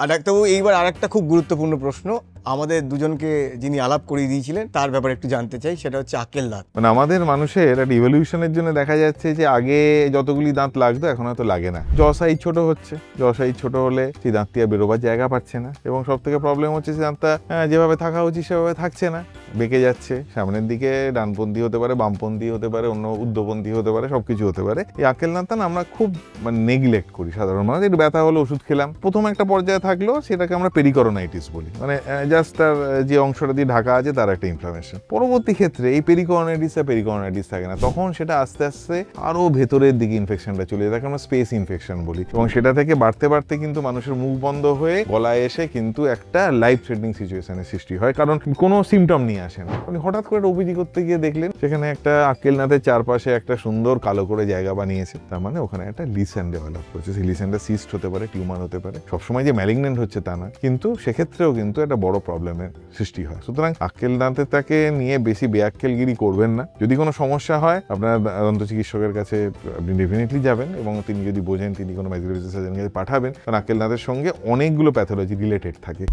আর ডাক্তারবাবু এইবার আরেকটা খুব গুরুত্বপূর্ণ প্রশ্ন আমাদের দুজনকে যিনি আলাপ করিয়ে দিয়েছিলেন তার ব্যাপারে একটু জানতে চাই, সেটা হচ্ছে আক্কেল দাঁত। মানে আমাদের মানুষের একটা ইভলিউশনের জন্য দেখা যাচ্ছে যে আগে যতগুলি দাঁত লাগতো এখন হয়তো লাগে না। জ সাইজ ছোট হচ্ছে, জ সাইজ ছোট হলে সেই দাঁতটি আর বেরোবার জায়গা পাচ্ছে না, এবং সব থেকে প্রবলেম হচ্ছে যে দাঁতটা যেভাবে থাকা উচিত সেভাবে থাকছে না, বেঁকে যাচ্ছে, সামনের দিকে ডানপন্থী হতে পারে, বামপন্থী হতে পারে, অন্য ঊর্ধ্বপন্থী হতে পারে, সবকিছু হতে পারে। এই আক্কেল দাঁতটা না আমরা খুব নেগলেক্ট করি সাধারণ মানুষ। একটু ব্যথা হলো ওষুধ খেলাম, প্রথম একটা পর্যায়ে থাকলো সেটাকে আমরা পেরিকরোনাইটিস বলি, মানে জাস্ট তার যে অংশটা দিয়ে ঢাকা আছে তার একটা ইনফ্লামেশন। পরবর্তী ক্ষেত্রে এই পেরিকরোনাইটিস থাকে না, তখন সেটা আস্তে আস্তে আরো ভেতরের দিকে ইনফেকশনটা চলে যায়, তাকে আমরা স্পেস ইনফেকশন বলি, এবং সেটা থেকে বাড়তে বাড়তে কিন্তু মানুষের মুখ বন্ধ হয়ে গলায় এসে কিন্তু একটা লাইফ থ্রেটনিং সিচুয়েশনের সৃষ্টি হয়, কারণ কোনো সিমটম নিয়ে আসে না। আপনি হঠাৎ করে ওপিডি করতে গিয়ে দেখলেন সেখানে একটা আক্কেল দাঁতের চারপাশে একটা সুন্দর কালো করে জায়গা বানিয়েছে, তার মানে ওখানে একটা লিসেন ডেভেলপ করছে। সেই লিসেনটা সিস্ট হতে পারে, টিউমার হতে পারে, সবসময় যে ম্যালিগনেন্ট হচ্ছে তা না, কিন্তু সেক্ষেত্রেও কিন্তু একটা বড় প্রবলেমের সৃষ্টি হয়। সুতরাং আক্কেল দাঁতেরটাকে নিয়ে বেশি বেআক্কেলগিরি করবেন না। যদি কোনো সমস্যা হয় আপনার দন্ত চিকিৎসকের কাছে আপনি ডেফিনেটলি যাবেন, এবং তিনি যদি বোঝেন তিনি কোনো ম্যাক্সিলোফেসিয়াল সার্জনের কাছে পাঠাবেন, কারণ আক্কেল দাঁতের সঙ্গে অনেকগুলো প্যাথোলজি রিলেটেড থাকে।